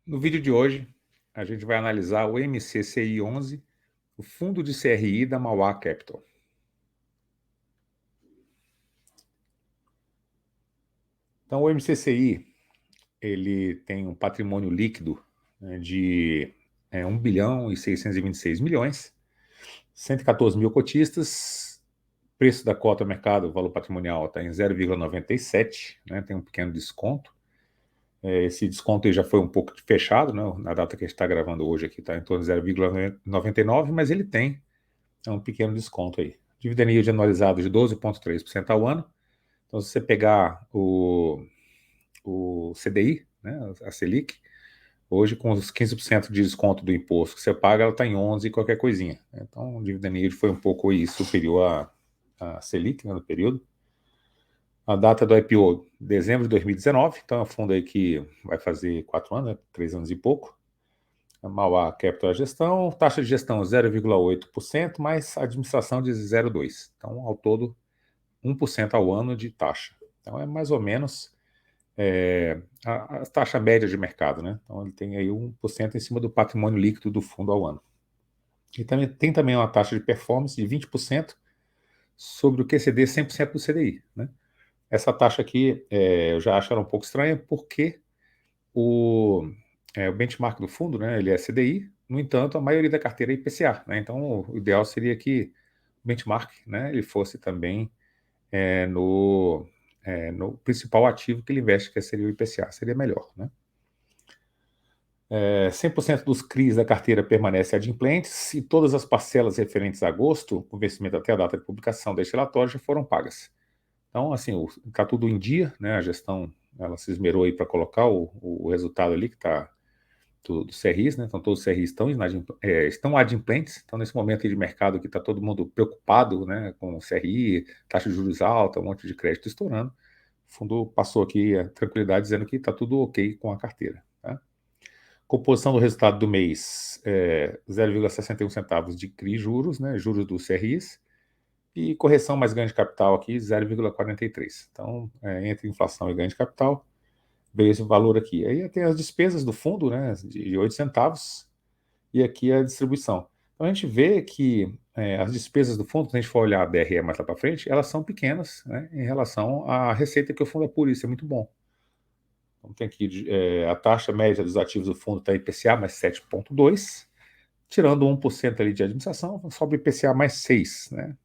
No vídeo de hoje, a gente vai analisar o MCCI 11, o fundo de CRI da Mauá Capital. Então, o MCCI ele tem um patrimônio líquido, né, de 1 bilhão e 626 milhões, 114 mil cotistas, preço da cota mercado, valor patrimonial está em 0,97, né, tem um pequeno desconto. Esse desconto aí já foi um pouco fechado, né, na data que a gente está gravando hoje aqui está em torno de 0,99, mas ele tem um pequeno desconto aí. Dividend yield anualizado de 12,3% ao ano. Então, se você pegar o CDI, né, a Selic, hoje com os 15% de desconto do imposto que você paga, ela está em 11 e qualquer coisinha. Então, o dividend yield foi um pouco aí superior à Selic, né, no período. A data do IPO, dezembro de 2019, então é um fundo aí que vai fazer 4 anos, né, 3 anos e pouco. A Mauá Capital é a gestão, taxa de gestão 0,8%, mais administração de 0,2%. Então, ao todo, 1% ao ano de taxa. Então, é mais ou menos a taxa média de mercado, né? Então, ele tem aí 1% em cima do patrimônio líquido do fundo ao ano. E também, tem também uma taxa de performance de 20% sobre o QCD 100% do CDI, né? Essa taxa aqui, eu já acho ela um pouco estranha, porque o benchmark do fundo, né, ele é CDI, no entanto, a maioria da carteira é IPCA, né? Então, o ideal seria que o benchmark, né, ele fosse também no principal ativo que ele investe, que seria o IPCA, seria melhor, né? 100% dos CRIs da carteira permanecem adimplentes e todas as parcelas referentes a agosto, o vencimento até a data de publicação deste relatório, já foram pagas. Então, assim, está tudo em dia, né? A gestão, ela se esmerou aí para colocar o resultado ali que está dos CRIs, né? Então, todos os CRIs estão adimplentes. Então, nesse momento aí de mercado que está todo mundo preocupado, né, com o CRI, taxa de juros alta, um monte de crédito estourando, o fundo passou aqui a tranquilidade dizendo que está tudo ok com a carteira. Tá? Composição do resultado do mês, 0,61 centavos de CRI juros, né, juros dos CRIs, e correção mais ganho de capital aqui, 0,43. Então, entre inflação e ganho de capital, veio esse valor aqui. Aí tem as despesas do fundo, né, de 8 centavos, e aqui a distribuição. Então, a gente vê que as despesas do fundo, se a gente for olhar a DRE mais lá para frente, elas são pequenas, né, em relação à receita que o fundo apura, isso é muito bom. Então, tem aqui a taxa média dos ativos do fundo está IPCA mais 7,2, tirando 1% ali de administração, sobe IPCA mais 6, né?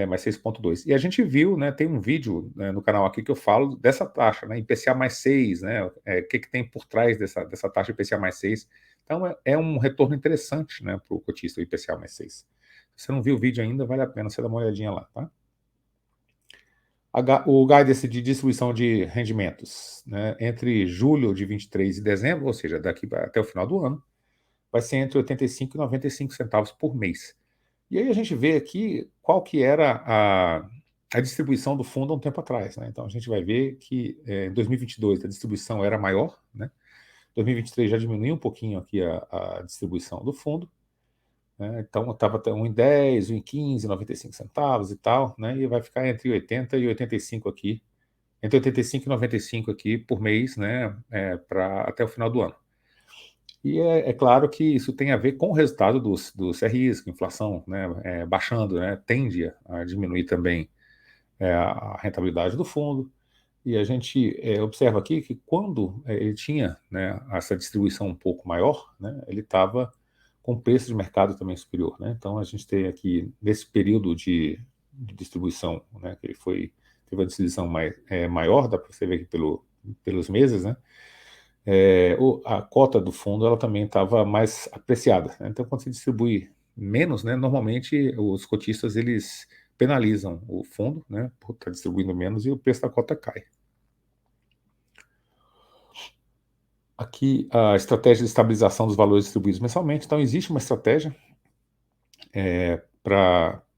Mais 6,2. E a gente viu, né, tem um vídeo, né, no canal aqui que eu falo dessa taxa, né, IPCA mais 6, né, o que tem por trás dessa taxa IPCA mais 6. Então, um retorno interessante, né, para o cotista, o IPCA mais 6. Se você não viu o vídeo ainda, vale a pena você dar uma olhadinha lá, tá? O guidance de distribuição de rendimentos, né, entre julho de 23 e dezembro, ou seja, daqui até o final do ano, vai ser entre 85 e 95 centavos por mês. E aí a gente vê aqui qual que era a distribuição do fundo há um tempo atrás, né? Então a gente vai ver que em 2022 a distribuição era maior, né? 2023 já diminuiu um pouquinho aqui a distribuição do fundo, né? Então estava até 1,10, 1,15, 95 centavos e tal, né? E vai ficar entre 80 e 85 aqui, entre 85 e 95 aqui por mês, né? Até o final do ano. E é claro que isso tem a ver com o resultado dos CRIs, que a inflação, né, baixando, né, tende a diminuir também a rentabilidade do fundo. E a gente observa aqui que quando ele tinha, né, essa distribuição um pouco maior, né, ele estava com preço de mercado também superior. Né? Então a gente tem aqui, nesse período de distribuição, né, que ele teve uma distribuição maior, dá para você ver aqui pelos meses, né? A cota do fundo ela também estava mais apreciada, né? Então, quando você distribui menos, né, normalmente os cotistas eles penalizam o fundo, né, por estar distribuindo menos e o preço da cota cai. Aqui a estratégia de estabilização dos valores distribuídos mensalmente. Então, existe uma estratégia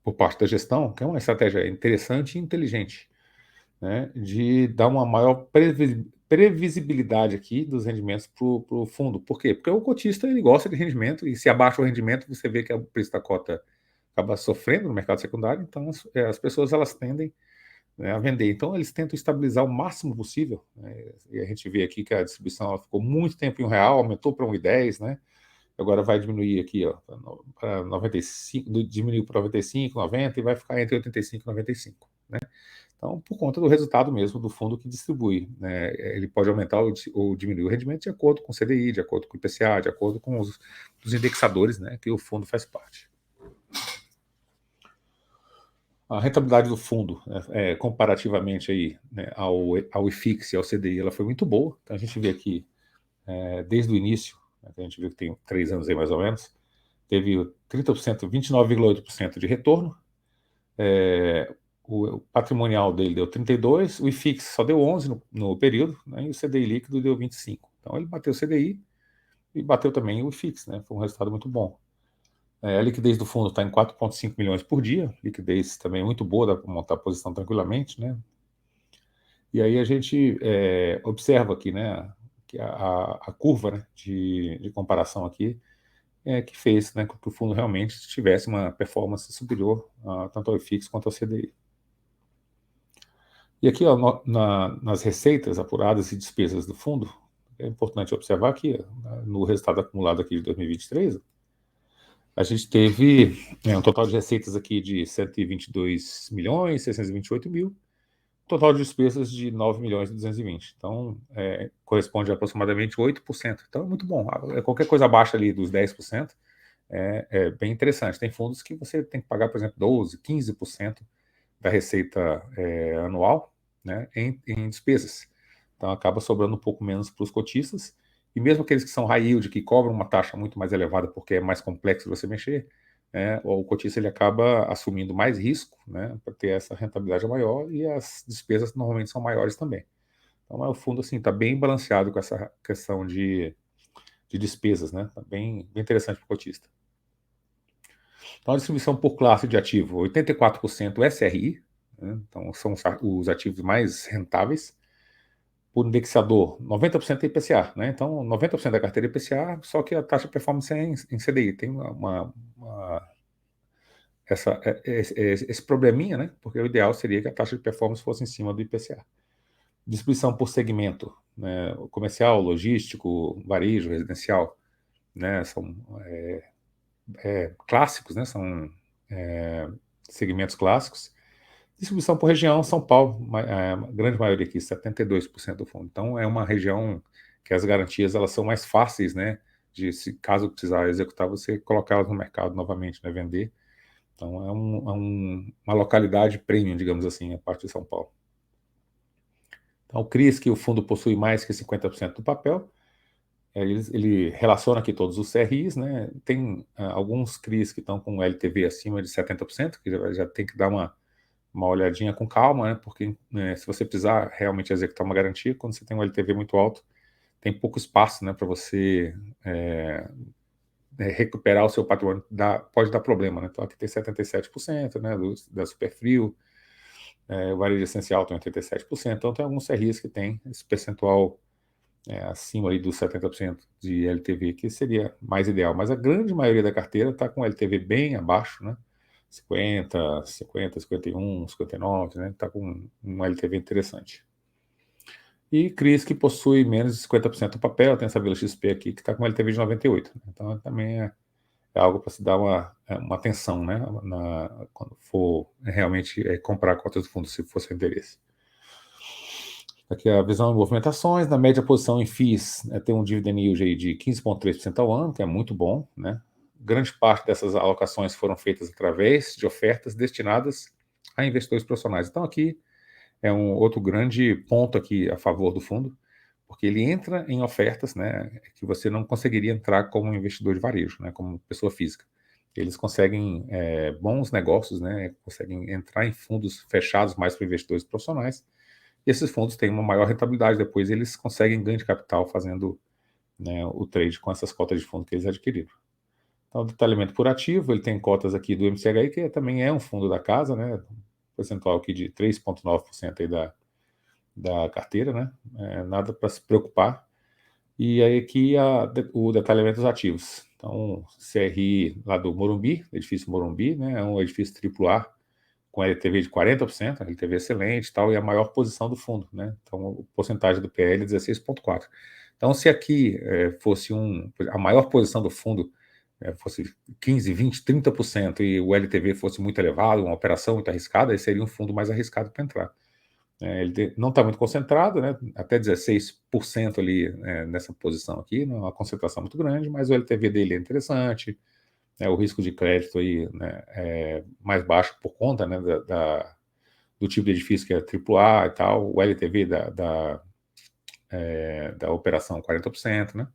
por parte da gestão, que é uma estratégia interessante e inteligente, né, de dar uma maior previsibilidade aqui dos rendimentos para o fundo. Por quê? Porque o cotista ele gosta de rendimento e se abaixa o rendimento, você vê que o preço da cota acaba sofrendo no mercado secundário, então as pessoas elas tendem né, a vender. Então, eles tentam estabilizar o máximo possível, né, e a gente vê aqui que a distribuição ela ficou muito tempo em R$ 1, aumentou para 1,10, né? Agora vai diminuir aqui, ó, para 95, diminuiu para 95, 90 e vai ficar entre 85 e 95, né? Então, por conta do resultado mesmo do fundo que distribui, né? Ele pode aumentar ou diminuir o rendimento de acordo com o CDI, de acordo com o IPCA, de acordo com os indexadores, né, que o fundo faz parte. A rentabilidade do fundo, né, comparativamente aí, né, ao IFIX e ao CDI, ela foi muito boa. Então, a gente vê aqui, desde o início, né, a gente vê que tem 3 anos aí mais ou menos, teve 30%, 29,8% de retorno. O patrimonial dele deu 32, o IFIX só deu 11 no período, né, e o CDI líquido deu 25. Então ele bateu o CDI e bateu também o IFIX, né, foi um resultado muito bom. A liquidez do fundo está em 4,5 milhões por dia, liquidez também muito boa, dá para montar a posição tranquilamente, né? E aí a gente observa aqui, né, que a curva, né, de comparação aqui que fez, né, com que o fundo realmente tivesse uma performance superior tanto ao IFIX quanto ao CDI. E aqui, ó, nas receitas apuradas e despesas do fundo, é importante observar que no resultado acumulado aqui de 2023, a gente teve um total de receitas aqui de 122 milhões, 628 mil, total de despesas de 9 milhões e 220. Então, corresponde a aproximadamente 8%. Então, é muito bom. Qualquer coisa abaixo ali dos 10% é bem interessante. Tem fundos que você tem que pagar, por exemplo, 12%, 15% da receita anual, né, em despesas. Então acaba sobrando um pouco menos para os cotistas, e mesmo aqueles que são high yield, que cobram uma taxa muito mais elevada porque é mais complexo você mexer, o cotista ele acaba assumindo mais risco, né, para ter essa rentabilidade maior, e as despesas normalmente são maiores também. Então o fundo assim está bem balanceado com essa questão de despesas, né, tá bem interessante para o cotista. Então a distribuição por classe de ativo, 84% SRI, né, então são os ativos mais rentáveis. Por indexador, 90% é IPCA, né? Então, 90% da carteira é IPCA, só que a taxa de performance é em CDI. Tem esse probleminha, né? Porque o ideal seria que a taxa de performance fosse em cima do IPCA. Distribuição por segmento, né? Comercial, logístico, varejo, residencial, né? São clássicos, né? São segmentos clássicos. Distribuição por região, São Paulo, a grande maioria aqui, 72% do fundo. Então, é uma região que as garantias elas são mais fáceis, né? De, se caso precisar executar, você colocá-las no mercado novamente, né? Vender. Então, uma localidade premium, digamos assim, a parte de São Paulo. Então, o CRIs, que o fundo possui mais que 50% do papel, ele relaciona aqui todos os CRIs, né? Tem alguns CRIs que estão com LTV acima de 70%, que já tem que dar uma olhadinha com calma, né? Porque se você precisar realmente executar uma garantia, quando você tem um LTV muito alto, tem pouco espaço, né, para você recuperar o seu patrimônio, pode dar problema, né? Então aqui tem 77%, né, da Superfrio, o varejo essencial tem 87%, então tem alguns CRIs que tem esse percentual acima aí dos 70% de LTV, que seria mais ideal, mas a grande maioria da carteira está com LTV bem abaixo, né? 50, 51, 59, né? Está com um LTV interessante. E CRIs que possui menos de 50% do papel, tem essa Vila XP aqui que está com LTV de 98. Então também é algo para se dar uma atenção, né? Quando for realmente comprar cotas do fundo, se for seu interesse. Aqui a visão de movimentações, na média posição em FIIs, tem um dividend yield aí de 15,3% ao ano, que é muito bom, né? Grande parte dessas alocações foram feitas através de ofertas destinadas a investidores profissionais. Então aqui é um outro grande ponto aqui a favor do fundo, porque ele entra em ofertas, né, que você não conseguiria entrar como investidor de varejo, né, como pessoa física. Eles conseguem bons negócios, né, conseguem entrar em fundos fechados mais para investidores profissionais, e esses fundos têm uma maior rentabilidade, depois eles conseguem ganho de capital fazendo, né, o trade com essas cotas de fundo que eles adquiriram. Então, o detalhamento por ativo, ele tem cotas aqui do MCHI, que também é um fundo da casa, né, percentual aqui de 3,9% aí da carteira, né, nada para se preocupar. E aí aqui o detalhamento dos ativos. Então, CRI lá do Morumbi, edifício Morumbi, né, é um edifício AAA, com LTV de 40%, LTV excelente e tal, e a maior posição do fundo, né? Então, a porcentagem do PL é 16,4%. Então, se aqui fosse a maior posição do fundo fosse 15, 20, 30% e o LTV fosse muito elevado, uma operação muito arriscada, aí seria um fundo mais arriscado para entrar. Ele não está muito concentrado, né? Até 16% ali nessa posição aqui, não é uma concentração muito grande, mas o LTV dele é interessante, o risco de crédito aí, né, é mais baixo por conta, né, do tipo de edifício que é AAA e tal, o LTV da operação 40%, né?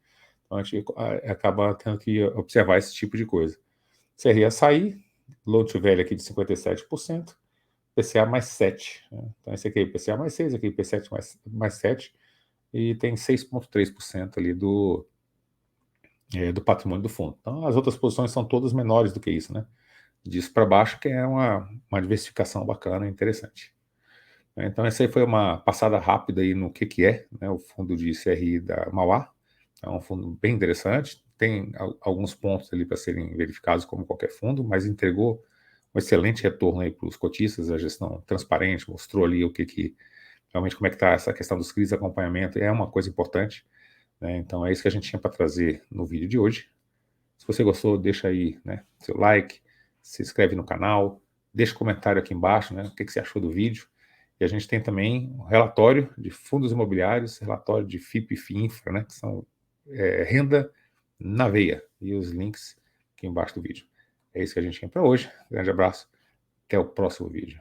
Então a gente acaba tendo que observar esse tipo de coisa. CRI açaí, loan to value aqui de 57%, PCA mais 7. Né? Então esse aqui é IPCA mais 6, aqui IPCA mais 7, e tem 6,3% ali do patrimônio do fundo. Então as outras posições são todas menores do que isso, né? Disso para baixo, que é uma diversificação bacana e interessante. Então essa aí foi uma passada rápida aí no que é, né, o fundo de CRI da Mauá. É um fundo bem interessante, tem alguns pontos ali para serem verificados como qualquer fundo, mas entregou um excelente retorno aí para os cotistas, a gestão transparente, mostrou ali realmente como é que está essa questão dos CRIs, acompanhamento, é uma coisa importante, né? Então é isso que a gente tinha para trazer no vídeo de hoje. Se você gostou, deixa aí, né, seu like, se inscreve no canal, deixa um comentário aqui embaixo, né, o que você achou do vídeo. E a gente tem também um relatório de fundos imobiliários, relatório de FIP e FIINFRA, né, que são renda na veia, e os links aqui embaixo do vídeo. É isso que a gente tem para hoje. Grande abraço, até o próximo vídeo.